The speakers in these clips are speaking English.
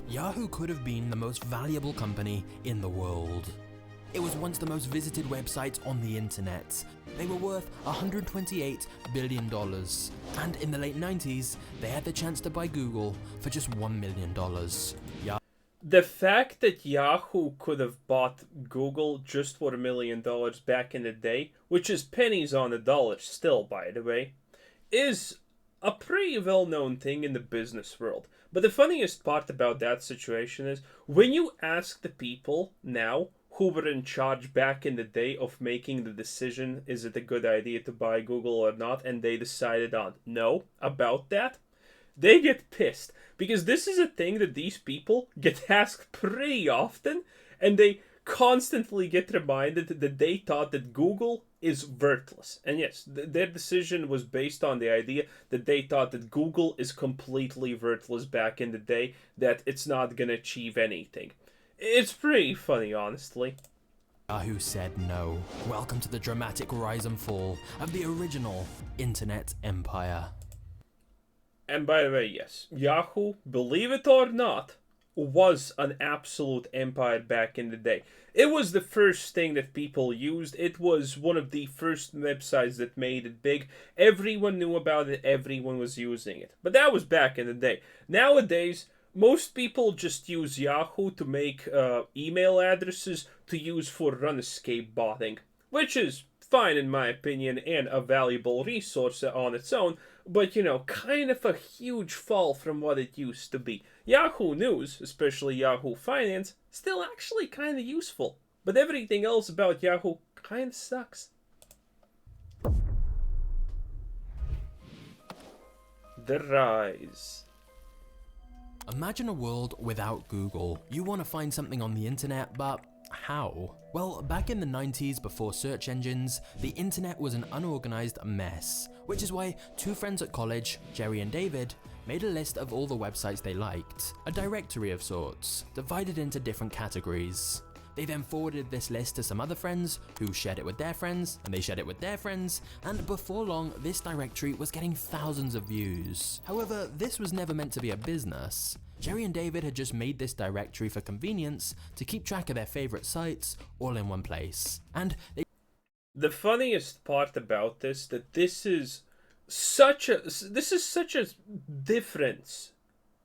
Yahoo could have been the most valuable company in the world. It was once the most visited website on the internet. They were worth $128 billion. And in the late 90s, they had the chance to buy Google for just $1 million. The fact that Yahoo could have bought Google just for $1 million back in the day, which is pennies on a dollar still, by the way, is a pretty well-known thing in the business world. But the funniest part about that situation is, when you ask the people now who were in charge back in the day of making the decision, is it a good idea to buy Google or not, and they decided on no about that, they get pissed. Because this is a thing that these people get asked pretty often, and they constantly get reminded that they thought that Google is worthless. And yes, their decision was based on the idea that they thought that Google is completely worthless back in the day, that it's not gonna achieve anything. It's pretty funny, honestly. Yahoo said no. Welcome to the dramatic rise and fall of the original internet empire. And by the way, yes, Yahoo, believe it or not, was an absolute empire back in the day. It was the first thing that people used. It was one of the first websites that made it big. Everyone knew about it. Everyone was using it. But that was back in the day. Nowadays, most people just use Yahoo to make email addresses to use for run escape botting, which is fine in my opinion and a valuable resource on its own, but kind of a huge fall from what it used to be. Yahoo News, especially Yahoo Finance, still actually kind of useful, but everything else about Yahoo kind of sucks. The rise. Imagine a world without Google. You want to find something on the internet, but how? Well, back in the 90s, before search engines, the internet was an unorganized mess, which is why two friends at college, Jerry and David, made a list of all the websites they liked, a directory of sorts, divided into different categories. They then forwarded this list to some other friends, who shared it with their friends, and they shared it with their friends, and before long, this directory was getting thousands of views. However, this was never meant to be a business. Jerry and David had just made this directory for convenience to keep track of their favorite sites all in one place. And the funniest part about this, that this is such a difference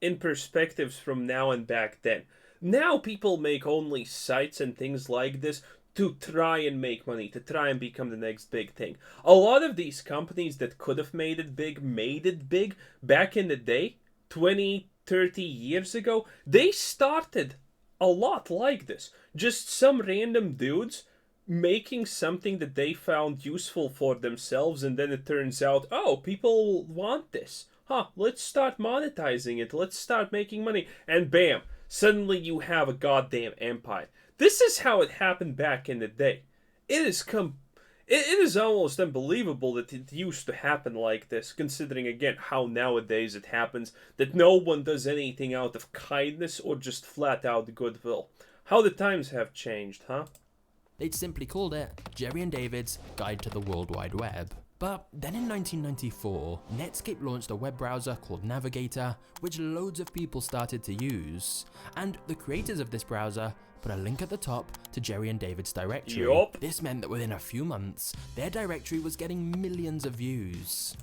in perspectives from now and back then. Now people make only sites and things like this to try and make money, to try and become the next big thing. A lot of these companies that could have made it big back in the day, 20-30 years ago. They started a lot like this. Just some random dudes making something that they found useful for themselves, and then it turns out, oh, people want this. Let's start monetizing it. Let's start making money. And bam, suddenly you have a goddamn empire. This is how it happened back in the day. It is almost unbelievable that it used to happen like this, considering again how nowadays it happens, that no one does anything out of kindness or just flat out goodwill. How the times have changed, huh? They'd simply called it Jerry and David's Guide to the World Wide Web. But then in 1994, Netscape launched a web browser called Navigator, which loads of people started to use. And the creators of this browser put a link at the top to Jerry and David's directory. Yup. This meant that within a few months, their directory was getting millions of views.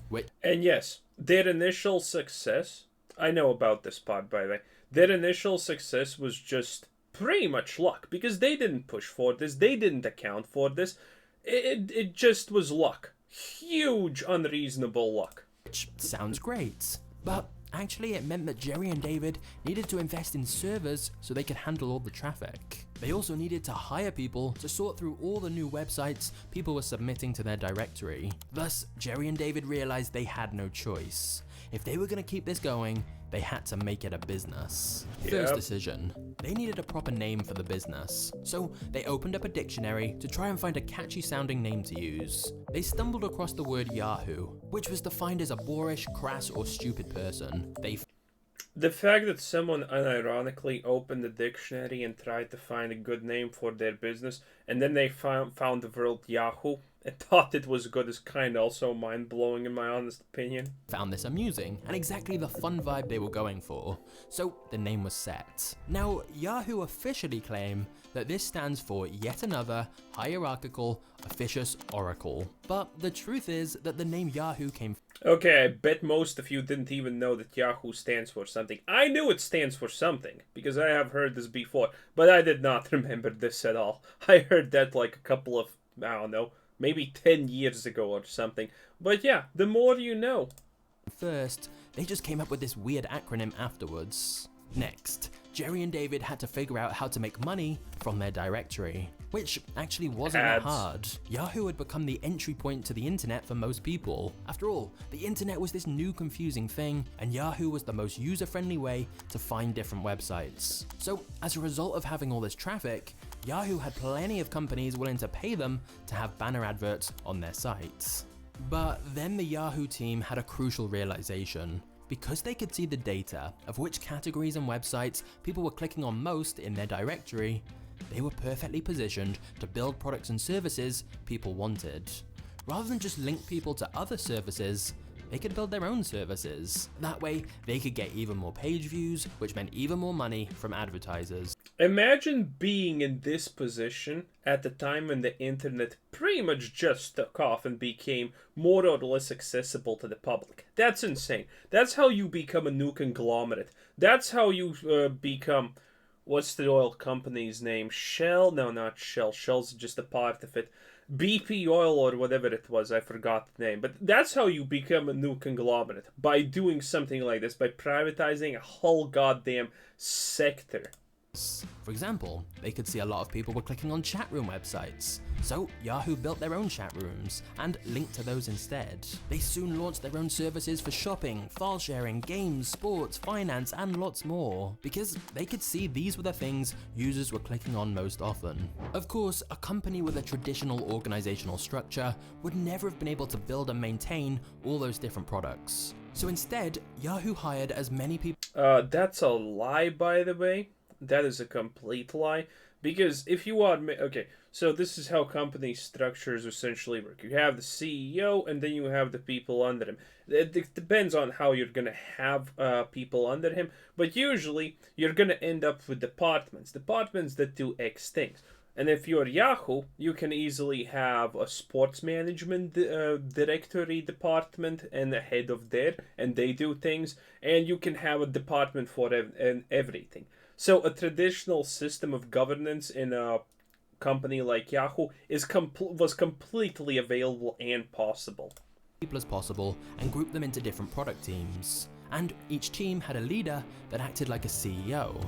And yes, their initial success, I know about this part by the way, their initial success was just pretty much luck, because they didn't push for this, they didn't account for this, it just was luck. Huge unreasonable luck. Which sounds great, but actually it meant that Jerry and David needed to invest in servers so they could handle all the traffic. They also needed to hire people to sort through all the new websites people were submitting to their directory. Thus, Jerry and David realized they had no choice. If they were going to keep this going, they had to make it a business. First decision, they needed a proper name for the business. So they opened up a dictionary to try and find a catchy sounding name to use. They stumbled across the word Yahoo, which was defined as a boorish, crass, or stupid person. The fact that someone unironically opened the dictionary and tried to find a good name for their business, and then they found the word Yahoo, I thought it was good is kind of also mind-blowing in my honest opinion. Found this amusing and exactly the fun vibe they were going for, so the name was set. Now, Yahoo officially claim that this stands for yet another hierarchical, officious oracle. But the truth is that the name Yahoo came. Okay, I bet most of you didn't even know that Yahoo stands for something. I knew it stands for something, because I have heard this before, but I did not remember this at all. I heard that like a couple of, I don't know, maybe 10 years ago or something. But yeah, the more you know. First, they just came up with this weird acronym afterwards. Next, Jerry and David had to figure out how to make money from their directory, which actually wasn't that hard. Yahoo had become the entry point to the internet for most people. After all, the internet was this new confusing thing, and Yahoo was the most user-friendly way to find different websites. So, as a result of having all this traffic, Yahoo had plenty of companies willing to pay them to have banner adverts on their sites. But then the Yahoo team had a crucial realization. Because they could see the data of which categories and websites people were clicking on most in their directory, they were perfectly positioned to build products and services people wanted. Rather than just link people to other services, they could build their own services. That way, they could get even more page views, which meant even more money from advertisers. Imagine being in this position at the time when the internet pretty much just took off and became more or less accessible to the public. That's insane. That's how you become a new conglomerate. That's how you become, what's the oil company's name? Shell? No, not Shell. Shell's just a part of it. BP Oil or whatever it was, I forgot the name. But that's how you become a new conglomerate. By doing something like this, by privatizing a whole goddamn sector. For example, they could see a lot of people were clicking on chat room websites, so Yahoo built their own chat rooms and linked to those instead. They soon launched their own services for shopping, file sharing, games, sports, finance, and lots more, because they could see these were the things users were clicking on most often. Of course, a company with a traditional organizational structure would never have been able to build and maintain all those different products. So instead, Yahoo hired as many people. That's a lie, by the way. That is a complete lie, because if you are, okay, so this is how company structures essentially work. You have the CEO, and then you have the people under him. It depends on how you're going to have people under him, but usually you're going to end up with departments that do X things. And if you're Yahoo, you can easily have a sports management directory department and a head of there, and they do things, and you can have a department for everything. So a traditional system of governance in a company like Yahoo was completely available and possible. People as possible and group them into different product teams. And each team had a leader that acted like a CEO.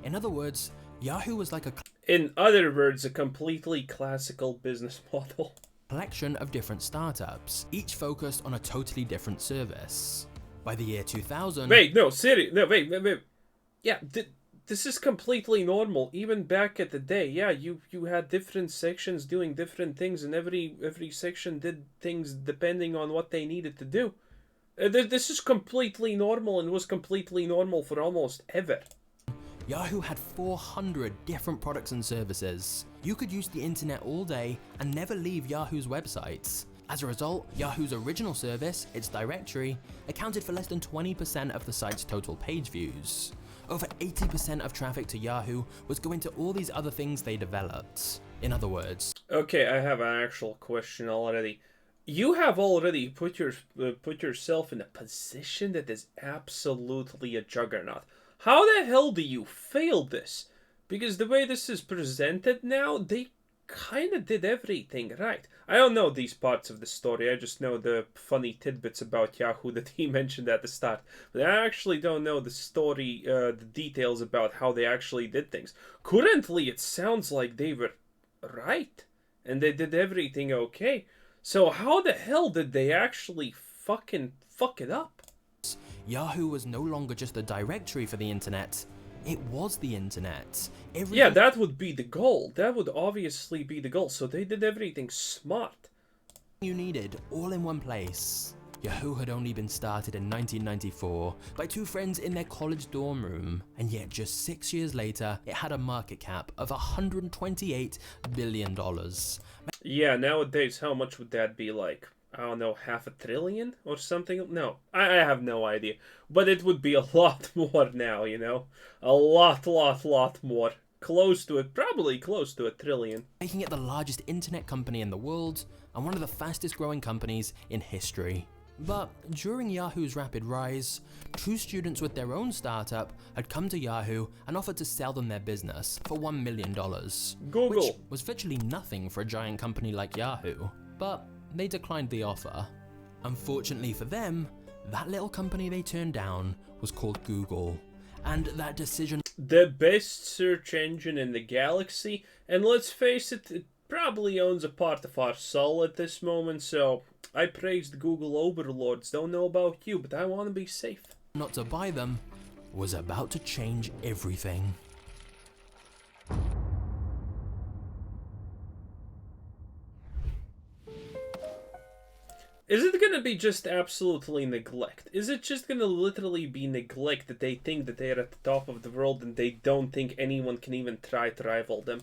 In other words, Yahoo was like a completely classical business model. Collection of different startups, each focused on a totally different service. By the year 2000... Wait. Yeah, this is completely normal. Even back at the day, yeah, you had different sections doing different things, and every section did things depending on what they needed to do. This is completely normal and was completely normal for almost ever. Yahoo had 400 different products and services. You could use the internet all day and never leave Yahoo's websites. As a result, Yahoo's original service, its directory, accounted for less than 20% of the site's total page views. Over 80% of traffic to Yahoo was going to all these other things they developed. In other words... Okay, I have an actual question already. You have already put yourself in a position that is absolutely a juggernaut. How the hell do you fail this? Because the way this is presented now, they kind of did everything right. I don't know these parts of the story. I just know the funny tidbits about Yahoo that he mentioned at the start. But I actually don't know the story, the details about how they actually did things. Currently, it sounds like they were right. And they did everything okay. So how the hell did they actually fucking fuck it up? Yahoo was no longer just a directory for the internet. It was the internet. Yeah, that would be the goal. That would obviously be the goal. So they did everything smart. You needed all in one place. Yahoo had only been started in 1994 by two friends in their college dorm room, and yet just 6 years later, it had a market cap of $128 billion. Yeah, nowadays, how much would that be like? I don't know, $500 billion or something? No, I have no idea. But it would be a lot more now, you know? A lot more. Close to it, probably close to $1 trillion. Making it the largest internet company in the world and one of the fastest growing companies in history. But during Yahoo's rapid rise, two students with their own startup had come to Yahoo and offered to sell them their business for $1 million. Google. Which was virtually nothing for a giant company like Yahoo, but they declined the offer. Unfortunately for them, that little company they turned down was called Google, and that decision, the best search engine in the galaxy, and let's face it, it probably owns a part of our soul at this moment, so I praise the Google overlords. Don't know about you, but I want to be safe. not to buy them, was about to change everything. Is it gonna be just absolutely neglect? Is it just gonna literally be neglect that they think that they're at the top of the world and they don't think anyone can even try to rival them?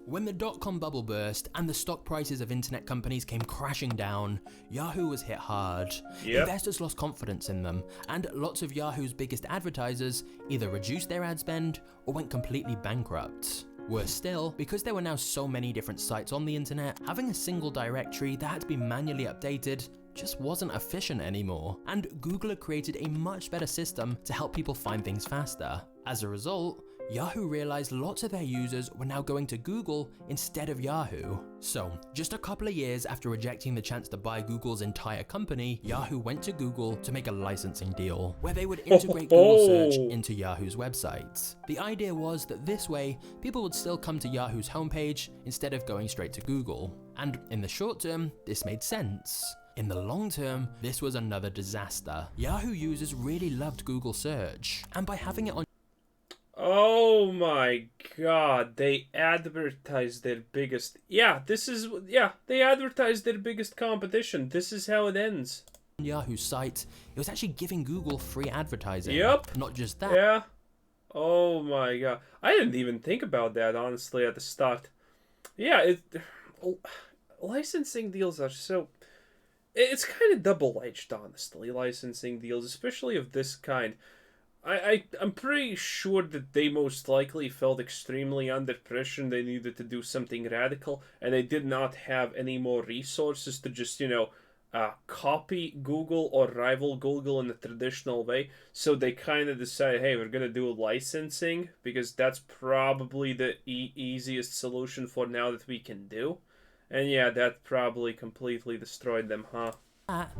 When the dot-com bubble burst and the stock prices of internet companies came crashing down, Yahoo was hit hard. Yep. Investors lost confidence in them, and lots of Yahoo's biggest advertisers either reduced their ad spend or went completely bankrupt. Worse still, because there were now so many different sites on the internet, having a single directory that had to be manually updated just wasn't efficient anymore, and Google had created a much better system to help people find things faster. As a result, Yahoo realized lots of their users were now going to Google instead of Yahoo. So, just a couple of years after rejecting the chance to buy Google's entire company, Yahoo went to Google to make a licensing deal, where they would integrate Google search into Yahoo's website. The idea was that this way, people would still come to Yahoo's homepage instead of going straight to Google. And in the short term, this made sense. In the long term, this was another disaster. Yahoo users really loved Google search, and by having it on Oh my god, they advertised their biggest... they advertised their biggest competition. This is how it ends. Yahoo's site, it was actually giving Google free advertising. Yep. Not just that. Yeah. Oh my god. I didn't even think about that, honestly, at the start. Yeah, licensing deals are so... It's kind of double-edged, honestly, licensing deals, especially of this kind. I'm pretty sure that they most likely felt extremely under pressure and they needed to do something radical, and they did not have any more resources to just, copy Google or rival Google in a traditional way. So they kind of decided, hey, we're going to do licensing because that's probably the easiest solution for now that we can do. And yeah, that probably completely destroyed them, huh?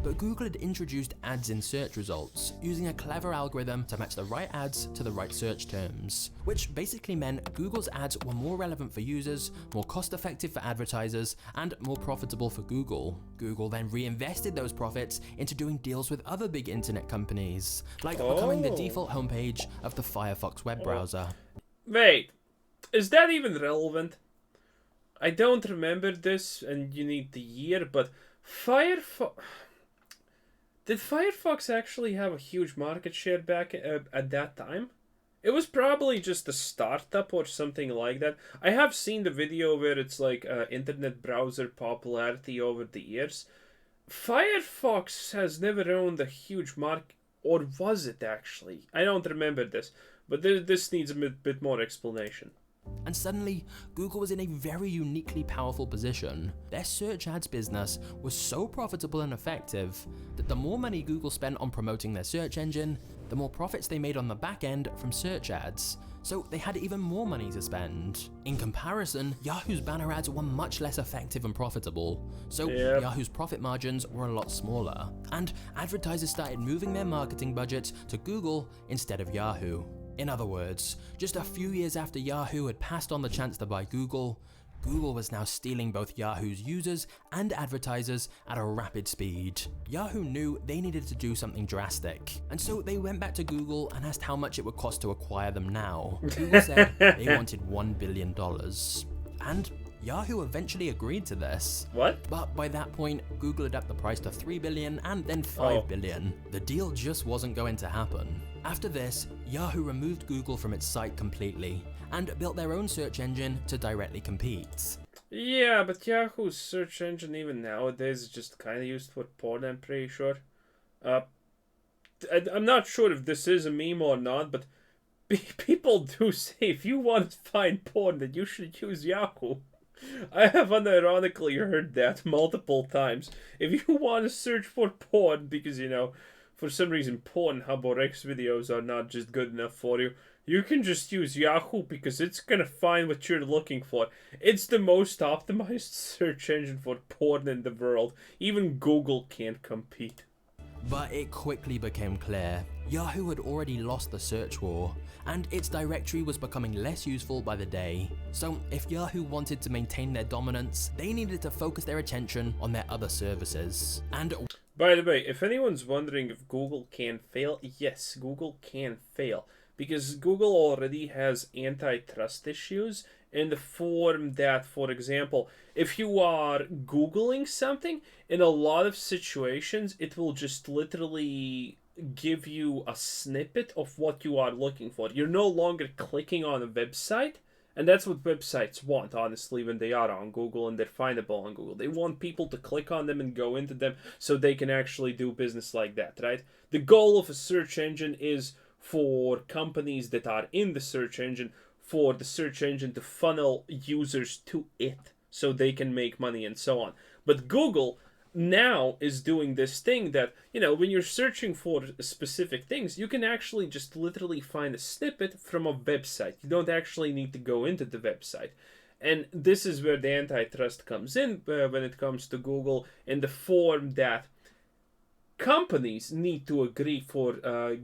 But Google had introduced ads in search results, using a clever algorithm to match the right ads to the right search terms, which basically meant Google's ads were more relevant for users, more cost-effective for advertisers, and more profitable for Google. Google then reinvested those profits into doing deals with other big internet companies, like becoming the default homepage of the Firefox web browser. Wait, is that even relevant? I don't remember this, and you need the year, but did Firefox actually have a huge market share back at that time? It was probably just a startup or something like that. I have seen the video where it's like internet browser popularity over the years. Firefox has never owned a huge market, or was it actually? I don't remember this, but this needs a bit more explanation. And suddenly, Google was in a very uniquely powerful position. Their search ads business was so profitable and effective that the more money Google spent on promoting their search engine, the more profits they made on the back end from search ads. So they had even more money to spend. In comparison, Yahoo's banner ads were much less effective and profitable. So Yahoo's profit margins were a lot smaller. And advertisers started moving their marketing budgets to Google instead of Yahoo. In other words, just a few years after Yahoo had passed on the chance to buy Google, Google was now stealing both Yahoo's users and advertisers at a rapid speed. Yahoo knew they needed to do something drastic, and so they went back to Google and asked how much it would cost to acquire them now. Google said they wanted $1 billion. And Yahoo eventually agreed to this. What? But by that point, Google had upped the price to $3 billion and then $5 billion. The deal just wasn't going to happen. After this, Yahoo removed Google from its site completely and built their own search engine to directly compete. Yeah, but Yahoo's search engine even nowadays is just kind of used for porn, I'm pretty sure. I'm not sure if this is a meme or not, but people do say if you want to find porn, then you should use Yahoo. I have unironically heard that multiple times. If you want to search for porn, because, for some reason Pornhub or X videos are not just good enough for you, you can just use Yahoo because it's gonna find what you're looking for. It's the most optimized search engine for porn in the world. Even Google can't compete. But it quickly became clear Yahoo had already lost the search war, and its directory was becoming less useful by the day. So if Yahoo wanted to maintain their dominance, they needed to focus their attention on their other services. And by the way, if anyone's wondering if Google can fail, yes, Google can fail. Because Google already has antitrust issues in the form that, for example, if you are Googling something, in a lot of situations, it will just literally give you a snippet of what you are looking for. You're no longer clicking on a website, and that's what websites want, honestly, when they are on Google and they're findable on Google. They want people to click on them and go into them so they can actually do business like that, right? The goal of a search engine is for companies that are in the search engine, for the search engine to funnel users to it so they can make money and so on. But Google now is doing this thing that, when you're searching for specific things, you can actually just literally find a snippet from a website. You don't actually need to go into the website. And this is where the antitrust comes in when it comes to Google, in the form that companies need to agree for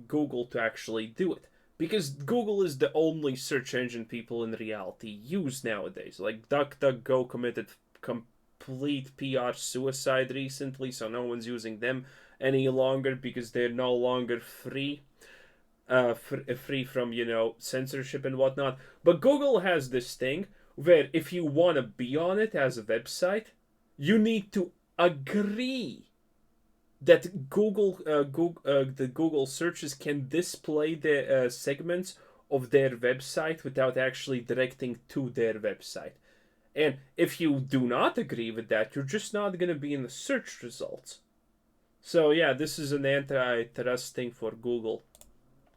Google to actually do it. Because Google is the only search engine people in reality use nowadays. Like DuckDuckGo committed complete PR suicide recently, so no one's using them any longer because they're no longer free. Free from, censorship and whatnot. But Google has this thing where if you want to be on it as a website, you need to agree that the Google searches can display the segments of their website without actually directing to their website. And if you do not agree with that, you're just not going to be in the search results. So yeah, this is an antitrust thing for Google.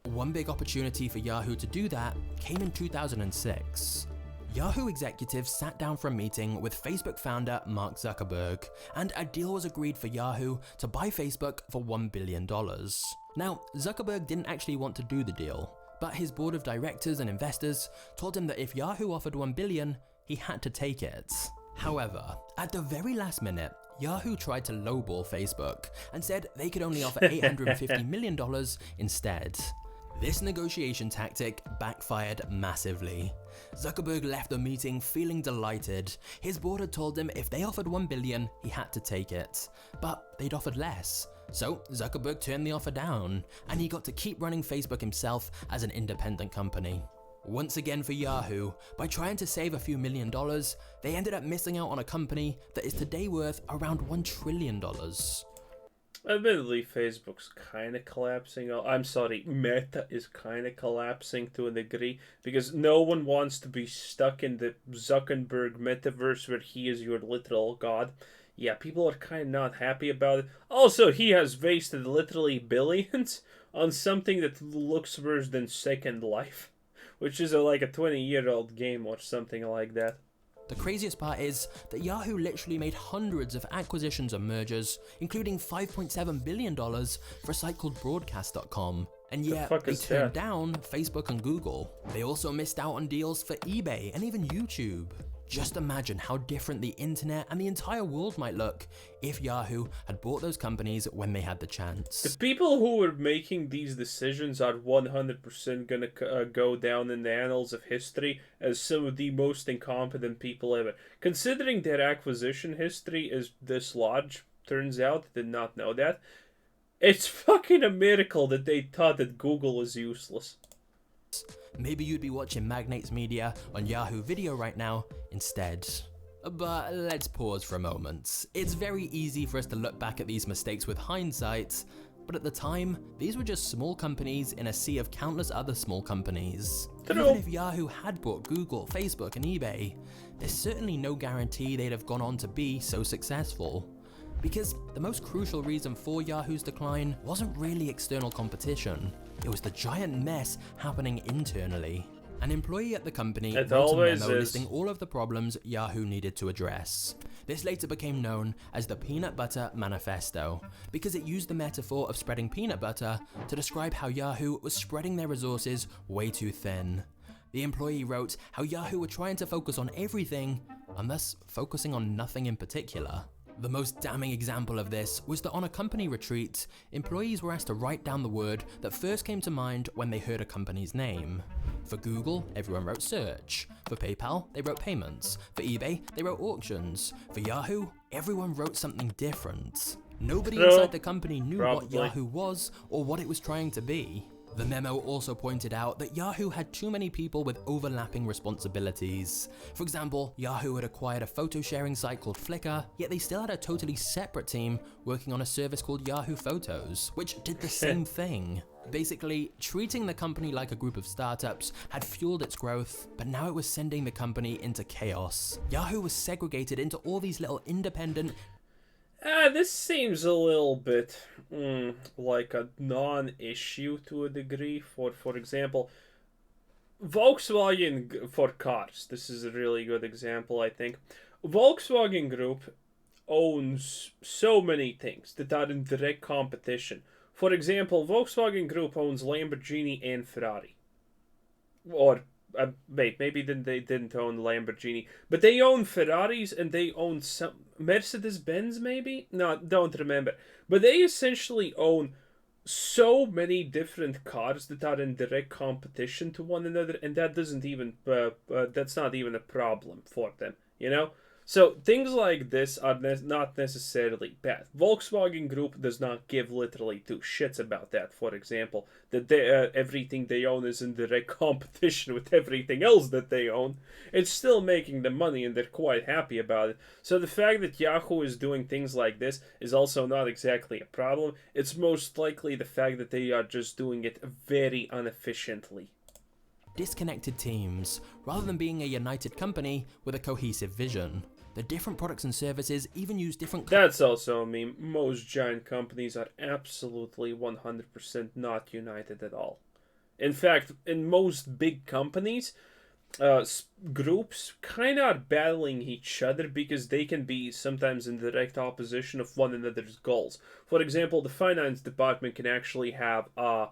One big opportunity for Yahoo to do that came in 2006. Yahoo executives sat down for a meeting with Facebook founder Mark Zuckerberg, and a deal was agreed for Yahoo to buy Facebook for $1 billion. Now, Zuckerberg didn't actually want to do the deal, but his board of directors and investors told him that if Yahoo offered $1 billion, he had to take it. However, at the very last minute, Yahoo tried to lowball Facebook and said they could only offer $850 million instead. This negotiation tactic backfired massively. Zuckerberg left the meeting feeling delighted. His board had told him if they offered $1 billion, he had to take it. But they'd offered less. So Zuckerberg turned the offer down, and he got to keep running Facebook himself as an independent company. Once again for Yahoo, by trying to save a few $1 million, they ended up missing out on a company that is today worth around $1 trillion. Admittedly, Facebook's kind of collapsing. I'm sorry, Meta is kind of collapsing to a degree because no one wants to be stuck in the Zuckerberg metaverse where he is your literal god. Yeah, people are kind of not happy about it. Also, he has wasted literally billions on something that looks worse than Second Life, which is like a 20-year-old game or something like that. The craziest part is that Yahoo literally made hundreds of acquisitions and mergers, including $5.7 billion for a site called Broadcast.com. And yet, they turned down Facebook and Google. They also missed out on deals for eBay and even YouTube. Just imagine how different the internet and the entire world might look if Yahoo had bought those companies when they had the chance. The people who were making these decisions are 100% gonna go down in the annals of history as some of the most incompetent people ever. Considering their acquisition history is this large, turns out, did not know that. It's fucking a miracle that they thought that Google was useless. Maybe you'd be watching Magnates Media on Yahoo Video right now instead. But let's pause for a moment. It's very easy for us to look back at these mistakes with hindsight, but at the time, these were just small companies in a sea of countless other small companies. True. Even if Yahoo had bought Google, Facebook, and eBay, there's certainly no guarantee they'd have gone on to be so successful. Because the most crucial reason for Yahoo's decline wasn't really external competition, it was the giant mess happening internally. An employee at the company wrote a memo listing all of the problems Yahoo needed to address. This later became known as the Peanut Butter Manifesto, because it used the metaphor of spreading peanut butter to describe how Yahoo was spreading their resources way too thin. The employee wrote how Yahoo were trying to focus on everything, and thus focusing on nothing in particular. The most damning example of this was that on a company retreat, employees were asked to write down the word that first came to mind when they heard a company's name. For Google, everyone wrote search. For PayPal, they wrote payments. For eBay, they wrote auctions. For Yahoo, everyone wrote something different. Nobody inside the company knew what Yahoo was or what it was trying to be. The memo also pointed out that Yahoo had too many people with overlapping responsibilities. For example, Yahoo had acquired a photo sharing site called Flickr, yet they still had a totally separate team working on a service called Yahoo Photos, which did the same thing. Basically, treating the company like a group of startups had fueled its growth, but now it was sending the company into chaos. Yahoo was segregated into all these little independent. This seems a little bit like a non-issue to a degree. For example, Volkswagen for cars. This is a really good example, I think. Volkswagen Group owns so many things that are in direct competition. For example, Volkswagen Group owns Lamborghini and Ferrari. Or wait, maybe they didn't own Lamborghini, but they own Ferraris and they own some Mercedes-Benz, maybe? No, don't remember. But they essentially own so many different cars that are in direct competition to one another, and that doesn't even that's not even a problem for them, you know? So things like this are not necessarily bad. Volkswagen Group does not give literally two shits about that. For example, that everything they own is in direct competition with everything else that they own. It's still making them money, and they're quite happy about it. So the fact that Yahoo is doing things like this is also not exactly a problem. It's most likely the fact that they are just doing it very inefficiently. Disconnected teams, rather than being a united company with a cohesive vision. The different products and services even use different. That's also a meme. Most giant companies are absolutely 100% not united at all. In fact, in most big companies, groups kind of are battling each other because they can be sometimes in direct opposition of one another's goals. For example, the finance department can actually have a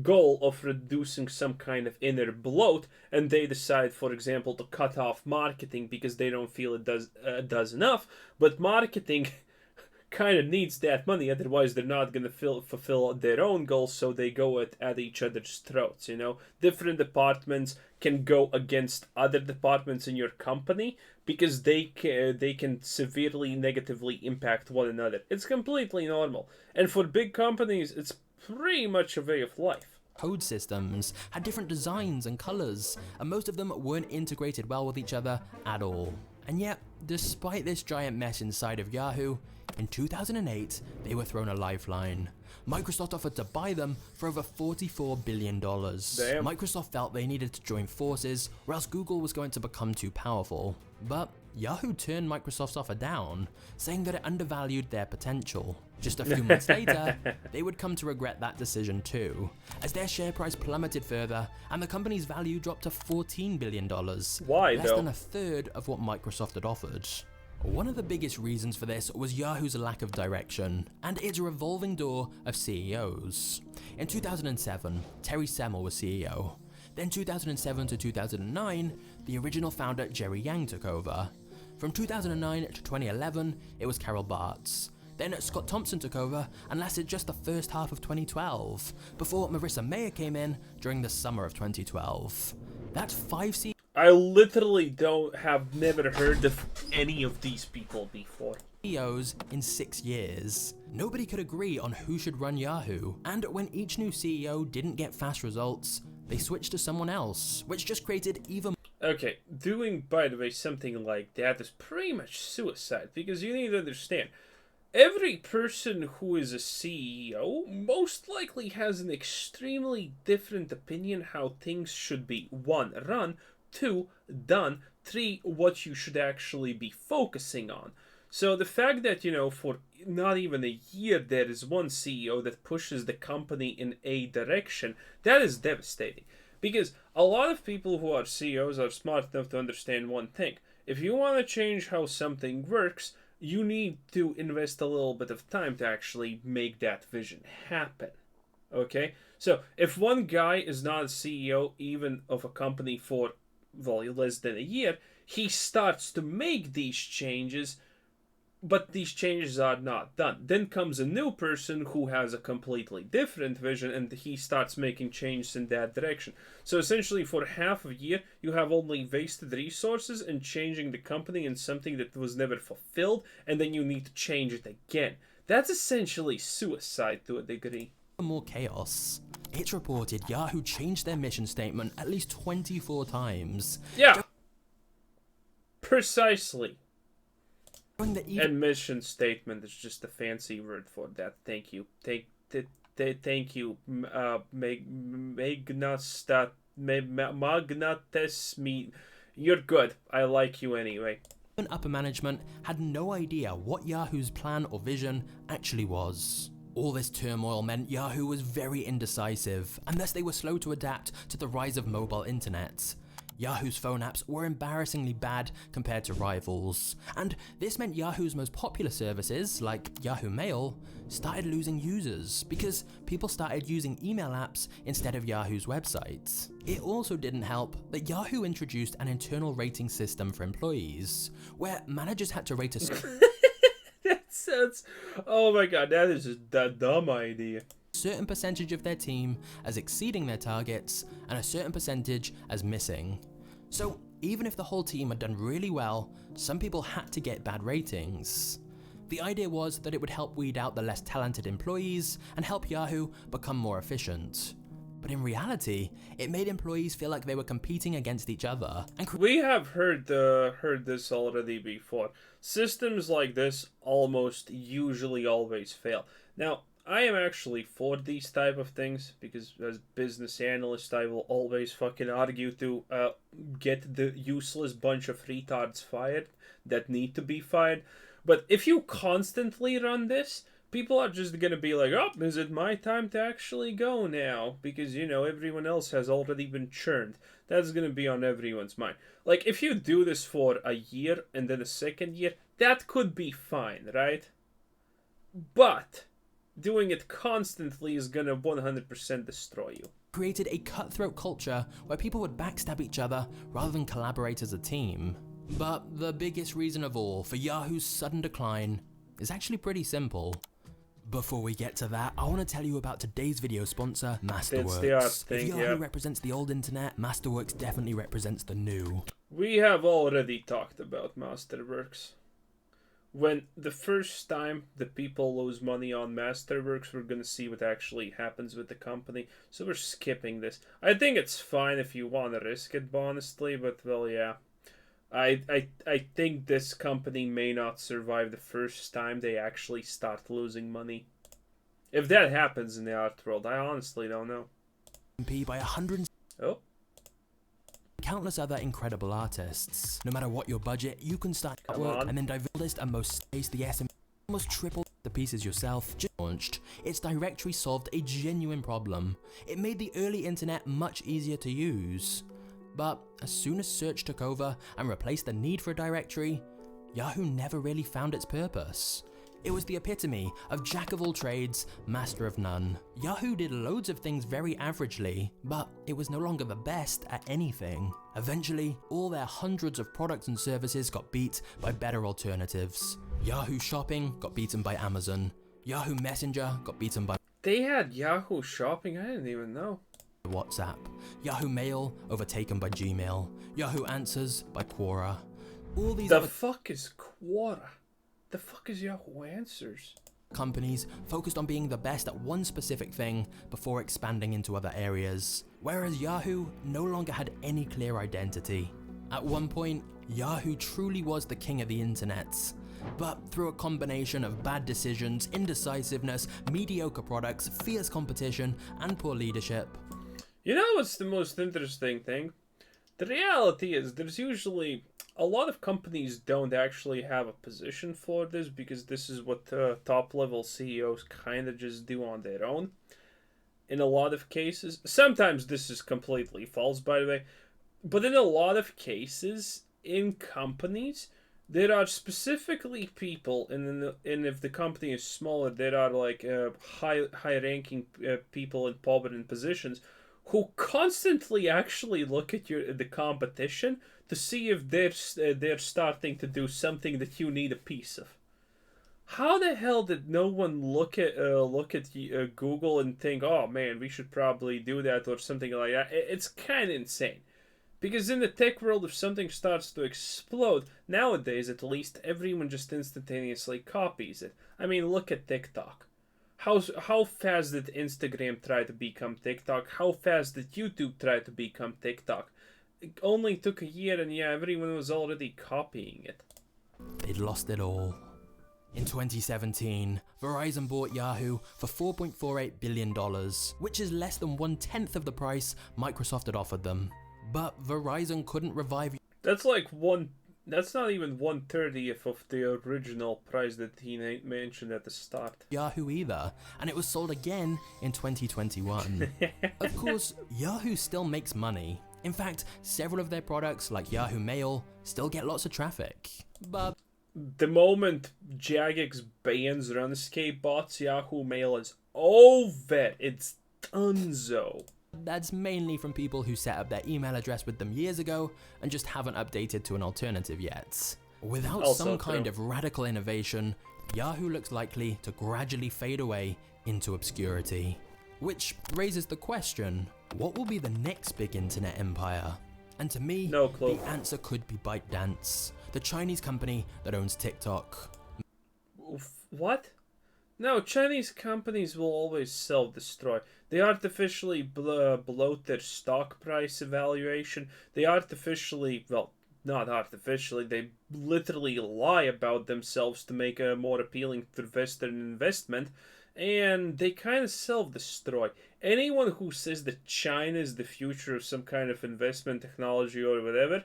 goal of reducing some kind of inner bloat, and they decide, for example, to cut off marketing because they don't feel it does enough. But marketing kind of needs that money, otherwise they're not going to fulfill their own goals, so they go at each other's throats, you know? Different departments can go against other departments in your company because they can severely negatively impact one another. It's completely normal. And for big companies, it's pretty much a way of life. Code systems had different designs and colors, and most of them weren't integrated well with each other at all. And yet, despite this giant mess inside of Yahoo, in 2008, they were thrown a lifeline. Microsoft offered to buy them for over $44 billion. Damn. Microsoft felt they needed to join forces, or else Google was going to become too powerful. But Yahoo turned Microsoft's offer down, saying that it undervalued their potential. Just a few months later, they would come to regret that decision too, as their share price plummeted further and the company's value dropped to $14 billion. Why, less though? than a third of what Microsoft had offered. One of the biggest reasons for this was Yahoo's lack of direction and its revolving door of CEOs. In 2007, Terry Semel was CEO. Then 2007 to 2009, the original founder Jerry Yang took over. From 2009 to 2011, it was Carol Bartz. Then Scott Thompson took over and lasted just the first half of 2012, before Marissa Mayer came in during the summer of 2012. That's 5 CEOs. I literally have never heard of any of these people before. In 6 years. Nobody could agree on who should run Yahoo, and when each new CEO didn't get fast results, they switched to someone else, which just created even Okay, doing, by the way, something like that is pretty much suicide, because you need to understand, every person who is a CEO most likely has an extremely different opinion how things should be, 1, run, 2, done, 3, what you should actually be focusing on. So the fact that, for not even a year there is one CEO that pushes the company in a direction, that is devastating. Because a lot of people who are CEOs are smart enough to understand one thing. If you want to change how something works, you need to invest a little bit of time to actually make that vision happen. Okay? So, if one guy is not a CEO even of a company for, well, less than a year, he starts to make these changes, but these changes are not done. Then comes a new person who has a completely different vision, and he starts making changes in that direction. So essentially, for half a year, you have only wasted resources and changing the company in something that was never fulfilled, and then you need to change it again. That's essentially suicide to a degree. More chaos. It's reported Yahoo changed their mission statement at least 24 times. Yeah. Precisely. That And mission statement is just a fancy word for that. Thank you. Thank you. Magnates me. You're good. I like you anyway. Upper management had no idea what Yahoo's plan or vision actually was. All this turmoil meant Yahoo was very indecisive, and thus they were slow to adapt to the rise of mobile internet. Yahoo's phone apps were embarrassingly bad compared to rivals, and this meant Yahoo's most popular services, like Yahoo Mail, started losing users because people started using email apps instead of Yahoo's websites. It also didn't help that Yahoo introduced an internal rating system for employees, where managers had to rate a That sounds... Oh my god, that is a dumb idea. Certain percentage of their team as exceeding their targets and a certain percentage as missing. So even if the whole team had done really well, some people had to get bad ratings. The idea was that it would help weed out the less talented employees and help Yahoo become more efficient. But in reality, it made employees feel like they were competing against each other. And we have heard this already before. Systems like this almost usually always fail. Now, I am actually for these type of things because as business analyst I will always fucking argue to get the useless bunch of retards fired that need to be fired. But if you constantly run this, people are just gonna be like, oh, is it my time to actually go now? Because, everyone else has already been churned. That's gonna be on everyone's mind. Like, if you do this for a year and then a second year, that could be fine, right? But doing it constantly is gonna 100% destroy you. Created a cutthroat culture where people would backstab each other rather than collaborate as a team. But the biggest reason of all for Yahoo's sudden decline is actually pretty simple. Before we get to that, I want to tell you about today's video sponsor, Masterworks. If Yahoo represents the old internet, Masterworks definitely represents the new. We have already talked about Masterworks. When the first time the people lose money on Masterworks, we're gonna see what actually happens with the company. So we're skipping this. I think it's fine if you want to risk it, honestly, but well, yeah. I think this company may not survive the first time they actually start losing money. If that happens in the art world, I honestly don't know. By 100. Oh. Countless other incredible artists. No matter what your budget, you can start work and then divulge and most space the SM almost triple the pieces yourself. Just launched, its directory solved a genuine problem. It made the early internet much easier to use. But as soon as search took over and replaced the need for a directory, Yahoo never really found its purpose. It was the epitome of jack of all trades, master of none. Yahoo did loads of things very averagely, but it was no longer the best at anything. Eventually, all their hundreds of products and services got beat by better alternatives. Yahoo Shopping got beaten by Amazon. Yahoo Messenger got beaten by... They had Yahoo Shopping? I didn't even know. WhatsApp. Yahoo Mail overtaken by Gmail. Yahoo Answers by Quora. All these fuck is Quora? The fuck is Yahoo Answers? Companies focused on being the best at one specific thing before expanding into other areas, whereas Yahoo no longer had any clear identity. At one point, Yahoo truly was the king of the internet. But through a combination of bad decisions, indecisiveness, mediocre products, fierce competition, and poor leadership. You know what's the most interesting thing? The reality is there's usually a lot of companies don't actually have a position for this because this is what top level CEOs kind of just do on their own. In a lot of cases, sometimes this is completely false, by the way, but in a lot of cases, in companies, there are specifically people, and if the company is smaller, there are like high ranking people in prominent positions who constantly actually look at the competition to see if they're starting to do something that you need a piece of. How the hell did no one look at Google and think, oh man, we should probably do that or something like that? It's kind of insane. Because in the tech world, if something starts to explode, nowadays at least, everyone just instantaneously copies it. I mean, look at TikTok. How fast did Instagram try to become TikTok? How fast did YouTube try to become TikTok? It only took a year and yeah, everyone was already copying it. They'd lost it all. In 2017, Verizon bought Yahoo for $4.48 billion, which is less than 1/10 of the price Microsoft had offered them. But Verizon couldn't revive. That's like that's not even 1/30th of the original price that he mentioned at the start. Yahoo either, and it was sold again in 2021. Of course, Yahoo still makes money. In fact, several of their products, like Yahoo Mail, still get lots of traffic. But the moment Jagex bans RuneScape bots, Yahoo Mail is over. It's donezo. That's mainly from people who set up their email address with them years ago and just haven't updated to an alternative yet. Without some kind of radical innovation, Yahoo looks likely to gradually fade away into obscurity. Which raises the question, what will be the next big internet empire? And to me, no clue. The answer could be ByteDance, the Chinese company that owns TikTok. What? No, Chinese companies will always self-destroy. They artificially bloat their stock price evaluation. They artificially, well, not artificially, they literally lie about themselves to make a more appealing for Western investment. And they kind of self-destroy. Anyone who says that China is the future of some kind of investment technology or whatever,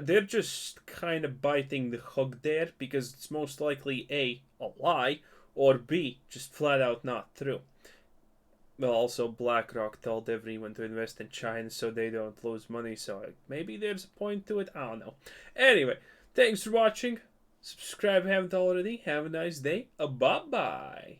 they're just kind of biting the hook there because it's most likely A, a lie, or B, just flat out not true. Well, also BlackRock told everyone to invest in China so they don't lose money, so maybe there's a point to it, I don't know. Anyway, thanks for watching. Subscribe if you haven't already. Have a nice day. Bye-bye.